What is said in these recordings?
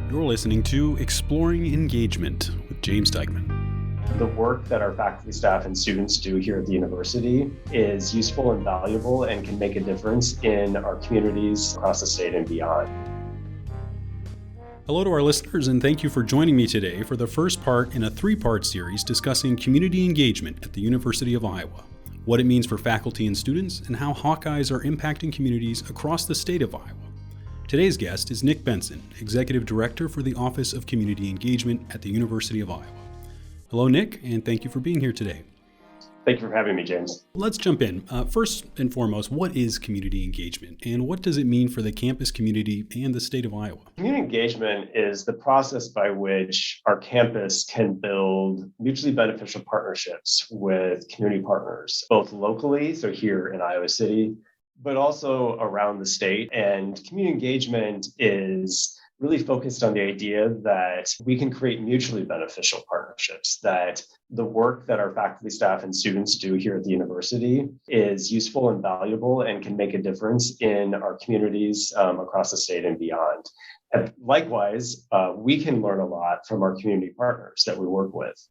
You're listening to Exploring Engagement with James Dykman. The work that our faculty, staff, and students do here at the university is useful and valuable and can make a difference in our communities across the state and beyond. Hello to our listeners, and thank you for joining me today for the first part in a three-part series discussing community engagement at the University of Iowa, what it means for faculty and students, and how Hawkeyes are impacting communities across the state of Iowa. Today's guest is Nick Benson, Executive Director for the Office of Community Engagement at the University of Iowa. Hello, Nick, and thank you for being here today. Thank you for having me, James. Let's jump in. First and foremost, what is community engagement, and what does it mean for the campus community and the state of Iowa? Community engagement is the process by which our campus can build mutually beneficial partnerships with community partners, both locally, so here in Iowa City, but also around the state. And community engagement is really focused on the idea that we can create mutually beneficial partnerships, that the work that our faculty, staff, and students do here at the university is useful and valuable and can make a difference in our communities across the state and beyond. And likewise, we can learn a lot from our community partners that we work with.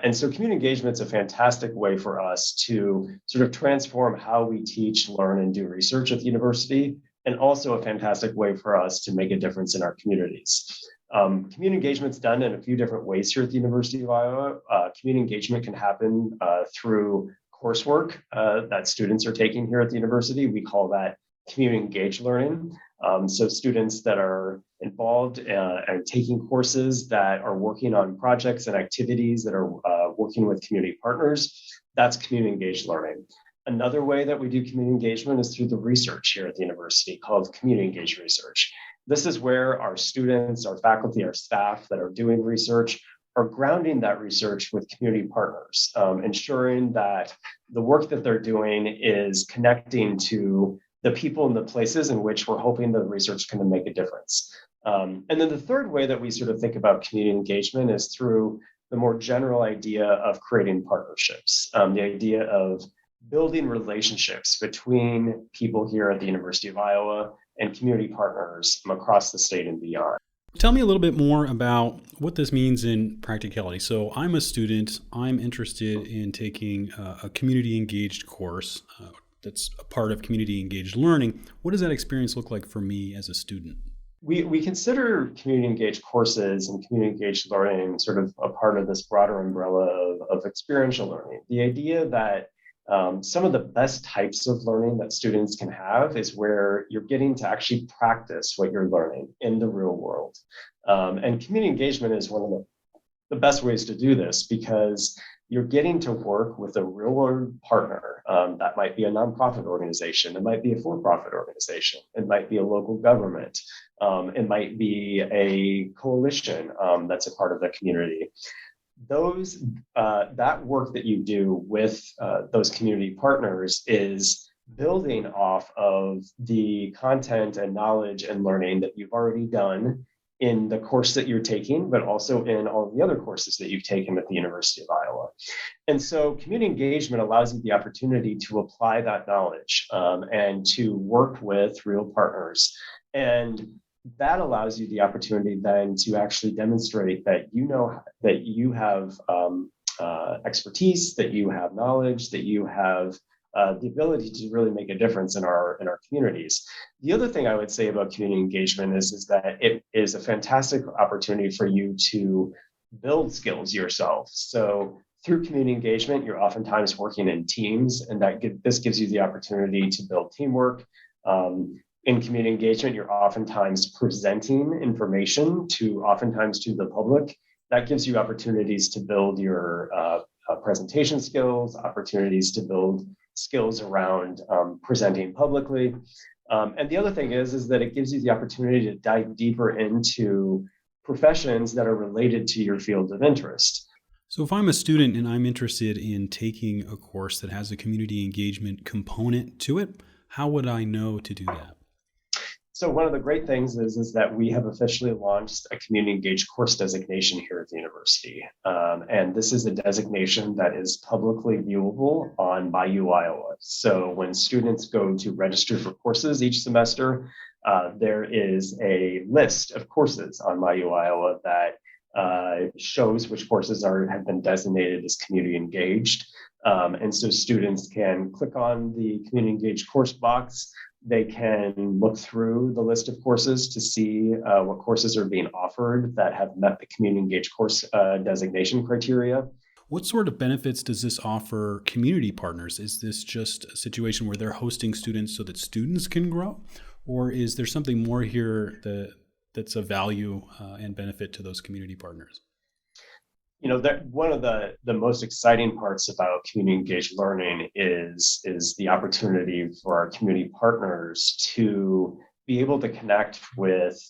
And so community engagement is a fantastic way for us to sort of transform how we teach, learn, and do research at the university, and also a fantastic way for us to make a difference in our communities. Community engagement is done in a few different ways here at the University of Iowa. Community engagement can happen through coursework that students are taking here at the university. We call that community engaged learning. So students that are involved and taking courses that are working on projects and activities that are working with community partners, that's community engaged learning. Another way that we do community engagement is through the research here at the university called community engaged research. This is where our students, our faculty, our staff that are doing research are grounding that research with community partners, ensuring that the work that they're doing is connecting to the people and the places in which we're hoping the research can make a difference. And then the third way that we sort of think about community engagement is through the more general idea of creating partnerships, the idea of building relationships between people here at the University of Iowa and community partners across the state and beyond. Tell me a little bit more about what this means in practicality. So I'm a student, I'm interested in taking a community engaged course that's a part of community engaged learning. What does that experience look like for me as a student? We consider community engaged courses and community engaged learning sort of a part of this broader umbrella of experiential learning. The idea that some of the best types of learning that students can have is where you're getting to actually practice what you're learning in the real world. And community engagement is one of the best ways to do this because you're getting to work with a real world partner. That might be a nonprofit organization. It might be a for-profit organization. It might be a local government. It might be a coalition that's a part of the community. That work that you do with those community partners is building off of the content and knowledge and learning that you've already done in the course that you're taking, but also in all of the other courses that you've taken at the University of Iowa. And so community engagement allows you the opportunity to apply that knowledge and to work with real partners. And that allows you the opportunity then to actually demonstrate that you know that you have expertise, that you have knowledge, that you have the ability to really make a difference in our communities. The other thing I would say about community engagement is that it is a fantastic opportunity for you to build skills yourself. So through community engagement, you're oftentimes working in teams, and this gives you the opportunity to build teamwork. In community engagement, you're oftentimes presenting information oftentimes to the public. That gives you opportunities to build your presentation skills, opportunities to build skills around presenting publicly. And the other thing is that it gives you the opportunity to dive deeper into professions that are related to your field of interest. So if I'm a student and I'm interested in taking a course that has a community engagement component to it, how would I know to do that? So one of the great things is that we have officially launched a community engaged course designation here at the university. And this is a designation that is publicly viewable on My U Iowa. So when students go to register for courses each semester, there is a list of courses on MyU Iowa that shows which courses have been designated as community engaged. And so students can click on the community engaged course box. They can look through the list of courses to see what courses are being offered that have met the community engaged course designation criteria. What sort of benefits does this offer community partners? Is this just a situation where they're hosting students so that students can grow? Or is there something more here that's of value and benefit to those community partners? That one of the most exciting parts about community engaged learning is the opportunity for our community partners to be able to connect with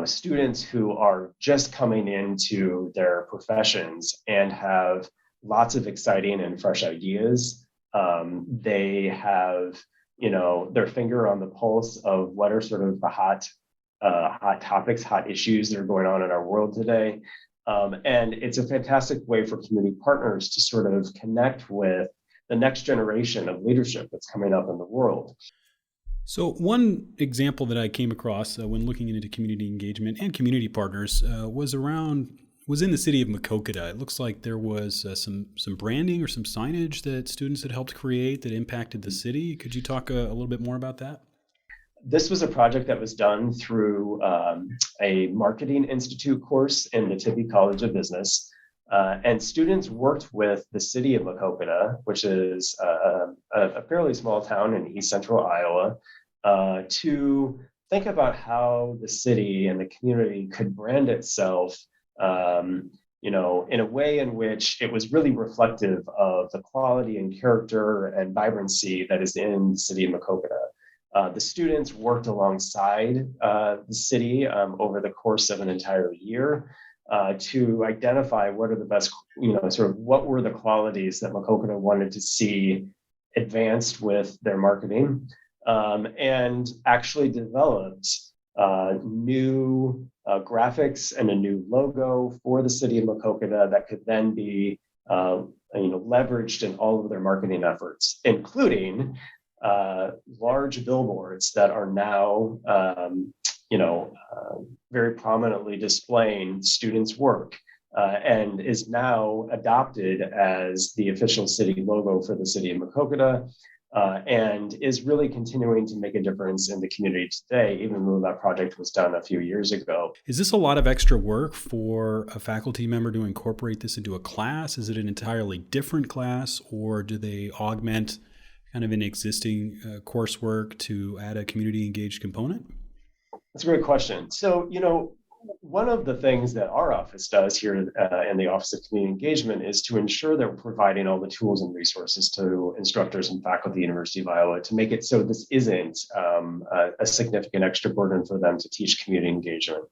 students who are just coming into their professions and have lots of exciting and fresh ideas. They have their finger on the pulse of what are sort of the hot topics, hot issues that are going on in our world today. And it's a fantastic way for community partners to sort of connect with the next generation of leadership that's coming up in the world. So one example that I came across when looking into community engagement and community partners was in the city of Maquoketa. It looks like there was some branding or some signage that students had helped create that impacted the city. Could you talk a little bit more about that? This was a project that was done through a marketing institute course in the Tippie College of Business. And students worked with the city of Maquoketa, which is a fairly small town in east central Iowa, to think about how the city and the community could brand itself in a way in which it was really reflective of the quality and character and vibrancy that is in the city of Maquoketa. The students worked alongside the city over the course of an entire year to identify what are the best, sort of what were the qualities that Maquoketa wanted to see advanced with their marketing, and actually developed new graphics and a new logo for the city of Maquoketa that could then be leveraged in all of their marketing efforts, including large billboards that are now, very prominently displaying students' work and is now adopted as the official city logo for the city of Maquoketa and is really continuing to make a difference in the community today, even though that project was done a few years ago. Is this a lot of extra work for a faculty member to incorporate this into a class? Is it an entirely different class, or do they augment kind of an existing coursework to add a community engaged component? That's a great question. So, one of the things that our office does here in the Office of Community Engagement is to ensure that we're providing all the tools and resources to instructors and faculty at the University of Iowa to make it so this isn't a significant extra burden for them to teach community engagement.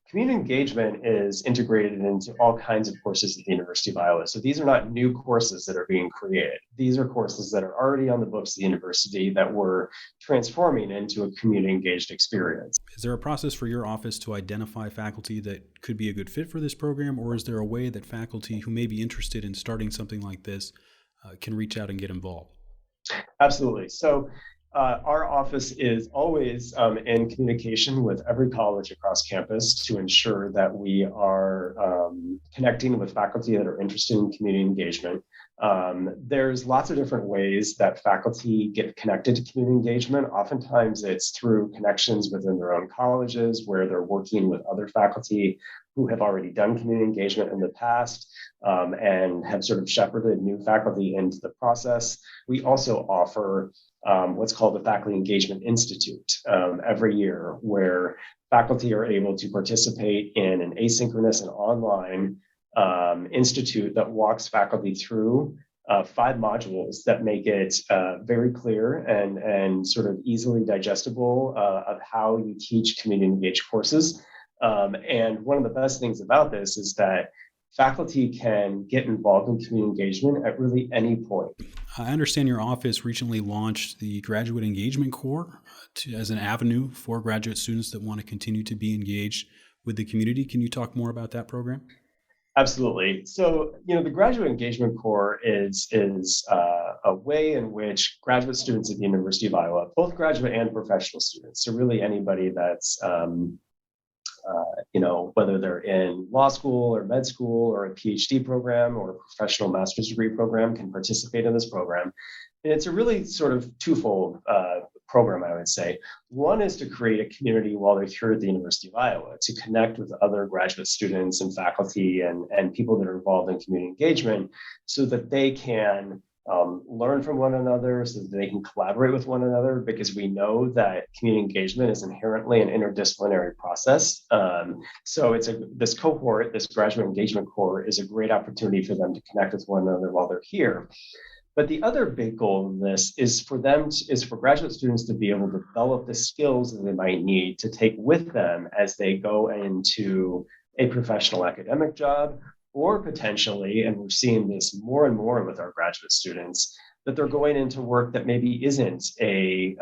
Community engagement is integrated into all kinds of courses at the University of Iowa. So these are not new courses that are being created. These are courses that are already on the books of the university that we're transforming into a community engaged experience. Is there a process for your office to identify faculty that could be a good fit for this program, or is there a way that faculty who may be interested in starting something like this can reach out and get involved? Absolutely. So our office is always in communication with every college across campus to ensure that we are connecting with faculty that are interested in community engagement. There's lots of different ways that faculty get connected to community engagement. Oftentimes it's through connections within their own colleges where they're working with other faculty who have already done community engagement in the past and have sort of shepherded new faculty into the process. We also offer what's called the Faculty Engagement Institute every year, where faculty are able to participate in an asynchronous and online institute that walks faculty through 5 modules that make it very clear and sort of easily digestible of how you teach community engaged courses. And one of the best things about this is that faculty can get involved in community engagement at really any point. I understand your office recently launched the Graduate Engagement Corps as an avenue for graduate students that want to continue to be engaged with the community. Can you talk more about that program? Absolutely. So, the Graduate Engagement Corps is a way in which graduate students at the University of Iowa, both graduate and professional students, so really anybody that's whether they're in law school or med school or a PhD program or a professional master's degree program, can participate in this program. And it's a really sort of twofold program, I would say. One is to create a community while they're here at the University of Iowa, to connect with other graduate students and faculty and people that are involved in community engagement so that they can learn from one another, so that they can collaborate with one another, because we know that community engagement is inherently an interdisciplinary process. So this cohort, this Graduate Engagement Corps, is a great opportunity for them to connect with one another while they're here. But the other big goal of this is for graduate students to be able to develop the skills that they might need to take with them as they go into a professional academic job, or potentially, and we're seeing this more and more with our graduate students, that they're going into work that maybe isn't a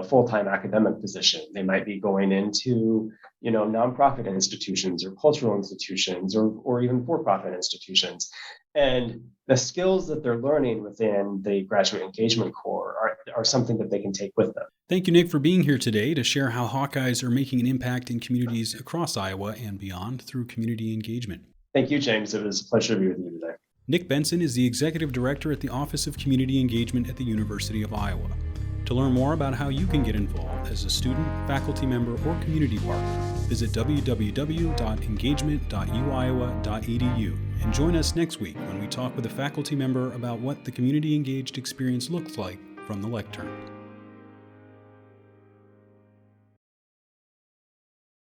full-time academic position. They might be going into nonprofit institutions or cultural institutions or even for-profit institutions. And the skills that they're learning within the Graduate Engagement Corps are something that they can take with them. Thank you, Nick, for being here today to share how Hawkeyes are making an impact in communities across Iowa and beyond through community engagement. Thank you, James. It was a pleasure to be with you today. Nick Benson is the Executive Director at the Office of Community Engagement at the University of Iowa. To learn more about how you can get involved as a student, faculty member, or community partner, visit www.engagement.uiowa.edu and join us next week when we talk with a faculty member about what the community engaged experience looks like from the lectern.